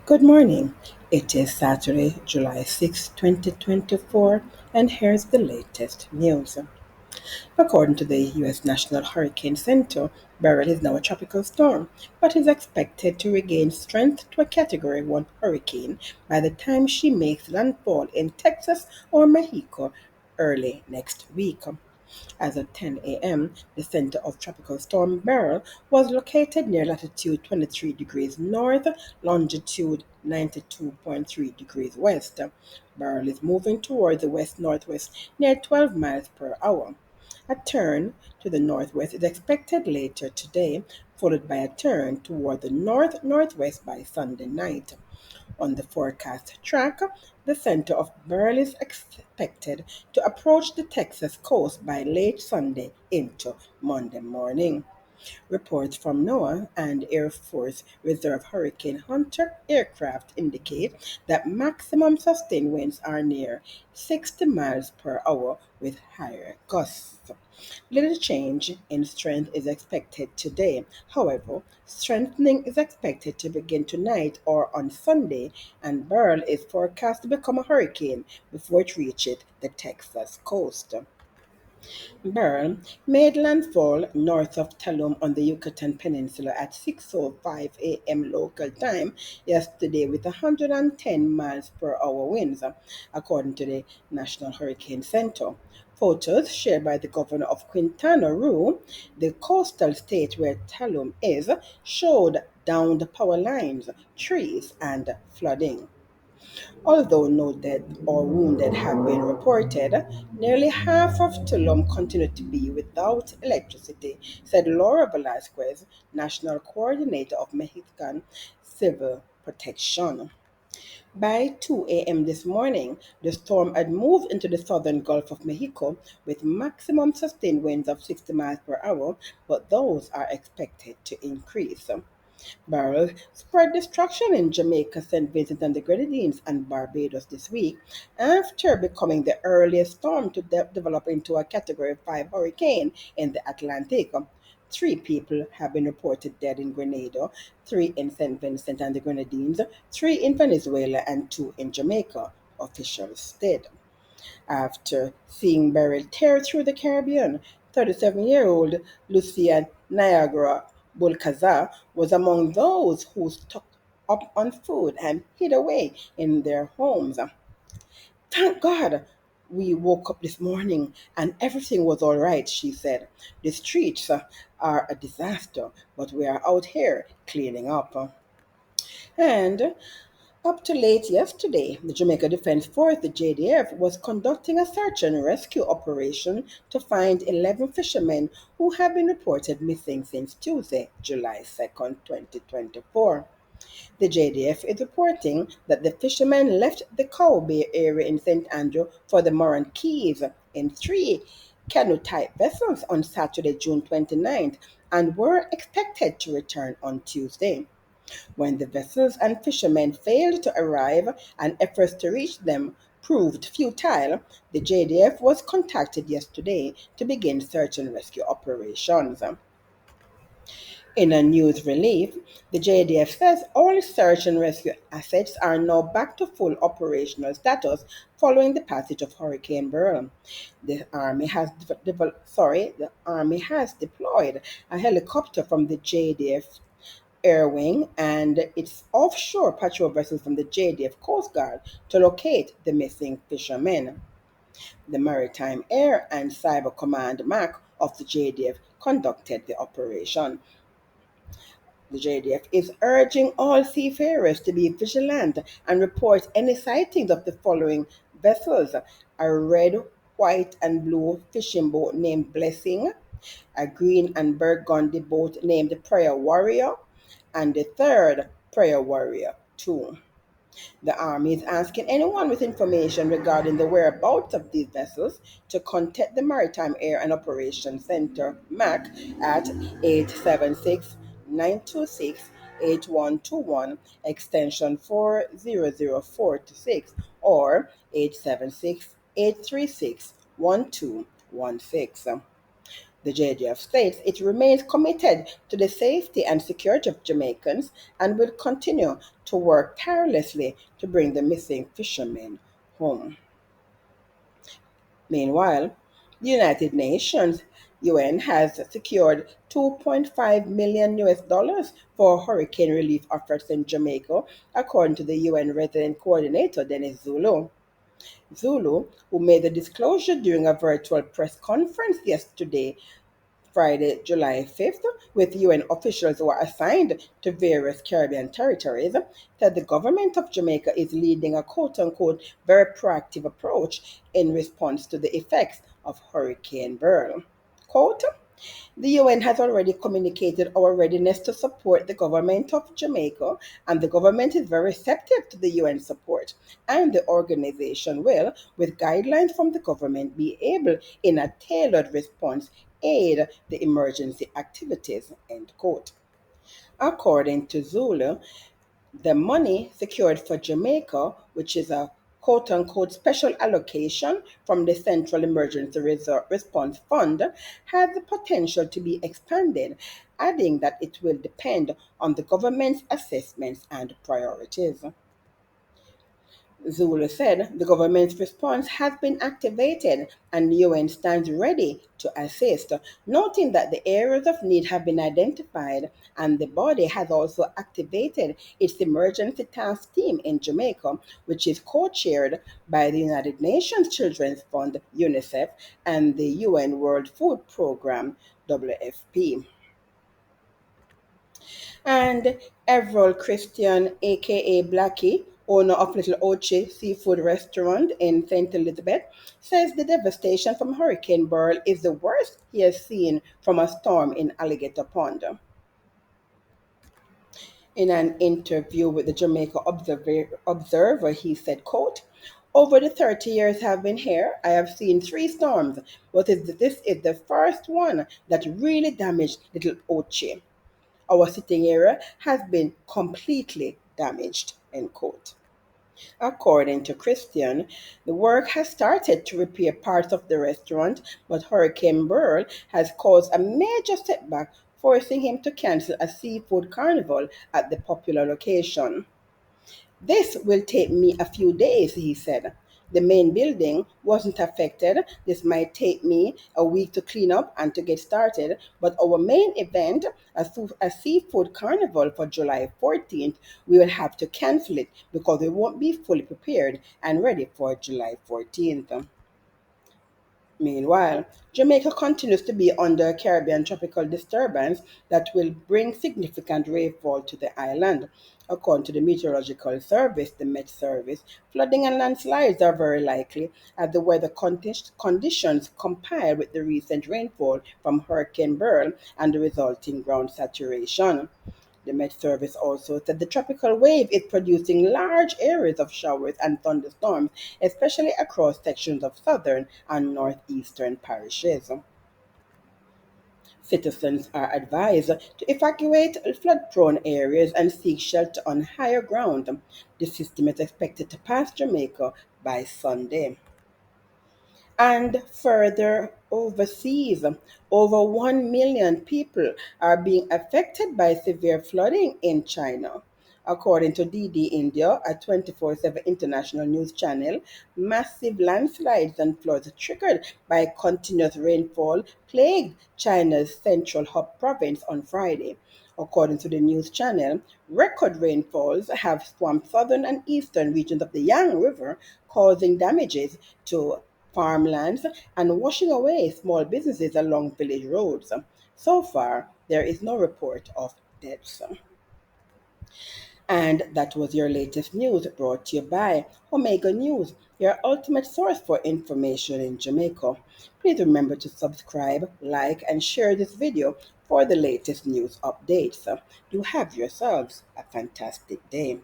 Good morning. It is Saturday, July 6, 2024, and here's the latest news. According to the U.S. National Hurricane Center, Beryl is now a tropical storm, but is expected to regain strength to a Category 1 hurricane by the time she makes landfall in Texas or Mexico early next week. As of 10 a.m., the center of Tropical Storm Beryl was located near latitude 23 degrees north, longitude 92.3 degrees west. Beryl is moving toward the west northwest near 12 miles per hour. A turn to the northwest is expected later today, followed by a turn toward the north northwest by Sunday night. On the forecast track, the center of Beryl is expected to approach the Texas coast by late Sunday into Monday morning. Reports from NOAA and Air Force Reserve Hurricane Hunter aircraft indicate that maximum sustained winds are near 60 miles per hour with higher gusts. Little change in strength is expected today. However, strengthening is expected to begin tonight or on Sunday, and Beryl is forecast to become a hurricane before it reaches the Texas coast. Beryl made landfall north of Tulum on the Yucatan Peninsula at 6:05 a.m. local time yesterday with 110 miles per hour winds, according to the National Hurricane Center. Photos shared by the governor of Quintana Roo, the coastal state where Tulum is, showed downed power lines, trees, and flooding. Although no death or wounded have been reported, nearly half of Tulum continued to be without electricity, said Laura Velasquez, National Coordinator of Mexican Civil Protection. By 2 a.m. this morning, the storm had moved into the southern Gulf of Mexico with maximum sustained winds of 60 miles per hour, but those are expected to increase. Beryl spread destruction in Jamaica, St. Vincent and the Grenadines, and Barbados this week after becoming the earliest storm to develop into a Category 5 hurricane in the Atlantic. Three people have been reported dead in Grenada, three in St. Vincent and the Grenadines, three in Venezuela, and two in Jamaica, officials said. After seeing Beryl tear through the Caribbean, 37-year-old Lucia Niagara Bulcazar was among those who stocked up on food and hid away in their homes. Thank God we woke up this morning and everything was all right, she said. The streets are a disaster, but we are out here cleaning up. And up to late yesterday, the Jamaica Defense Force, the JDF, was conducting a search and rescue operation to find 11 fishermen who have been reported missing since Tuesday, July 2nd, 2024. The JDF is reporting that the fishermen left the Cow Bay area in St. Andrew for the Moran Keys in three canoe-type vessels on Saturday, June 29th, and were expected to return on Tuesday. When the vessels and fishermen failed to arrive and efforts to reach them proved futile, the JDF was contacted yesterday to begin search and rescue operations. In a news release, the JDF says all search and rescue assets are now back to full operational status following the passage of Hurricane Beryl. The Army has deployed a helicopter from the JDF Air Wing and its offshore patrol vessels from the JDF Coast Guard to locate the missing fishermen. The Maritime Air and Cyber Command MAC of the JDF conducted the operation. The JDF is urging all seafarers to be vigilant and report any sightings of the following vessels: a red, white, and blue fishing boat named Blessing, a green and burgundy boat named Prayer Warrior, and the third Prayer Warrior 2. The Army is asking anyone with information regarding the whereabouts of these vessels to contact the Maritime Air and Operations Center MAC at 876 926 8121 extension 40046 or 876 836 1216. The JDF states it remains committed to the safety and security of Jamaicans and will continue to work tirelessly to bring the missing fishermen home. Meanwhile, the United Nations UN has secured 2.5 million US dollars for hurricane relief efforts in Jamaica, according to the UN resident coordinator Dennis Zulu. Zulu, who made the disclosure during a virtual press conference yesterday, Friday, July 5th, with UN officials who are assigned to various Caribbean territories, said the government of Jamaica is leading a quote unquote very proactive approach in response to the effects of Hurricane Beryl. Quote, the UN has already communicated our readiness to support the government of Jamaica, and the government is very receptive to the UN support. And the organization will, with guidelines from the government, be able, in a tailored response, aid the emergency activities. End quote. According to Zulu, the money secured for Jamaica, which is a quote unquote special allocation from the Central Emergency Response Fund, has the potential to be expanded, adding that it will depend on the government's assessments and priorities. Zulu said the government's response has been activated and the UN stands ready to assist, noting that the areas of need have been identified and the body has also activated its emergency task team in Jamaica, which is co-chaired by the United Nations Children's Fund, UNICEF, and the UN World Food Programme, WFP. And Everall Christian, aka Blackie, owner of Little Ochi Seafood Restaurant in St. Elizabeth, says the devastation from Hurricane Beryl is the worst he has seen from a storm in Alligator Pond. In an interview with the Jamaica Observer, he said, quote, over the 30 years I've been here, I have seen three storms, but this is the first one that really damaged Little Ochi. Our sitting area has been completely damaged, end quote. According to Christian, the work has started to repair parts of the restaurant, but Hurricane Beryl has caused a major setback, forcing him to cancel a seafood carnival at the popular location. This will take me a few days, he said. The main building wasn't affected. This might take me a week to clean up and to get started, but our main event, a seafood carnival for July 14th, we will have to cancel it because we won't be fully prepared and ready for July 14th. Meanwhile, Jamaica continues to be under a Caribbean tropical disturbance that will bring significant rainfall to the island. According to the Meteorological Service, the Met Service, flooding and landslides are very likely as the weather conditions compile with the recent rainfall from Hurricane Beryl and the resulting ground saturation. The Met Service also said the tropical wave is producing large areas of showers and thunderstorms, especially across sections of southern and northeastern parishes. Citizens are advised to evacuate flood-prone areas and seek shelter on higher ground. The system is expected to pass Jamaica by Sunday. And further overseas, over 1 million people are being affected by severe flooding in China. According to DD India, a 24/7 international news channel, massive landslides and floods triggered by continuous rainfall plagued China's central Hub province on Friday. According to the news channel, record rainfalls have swamped southern and eastern regions of the Yang River, causing damages to farmlands and washing away small businesses along village roads. So far, there is no report of deaths. And that was your latest news brought to you by Omega News, your ultimate source for information in Jamaica. Please remember to subscribe, like, and share this video for the latest news updates. You have yourselves a fantastic day.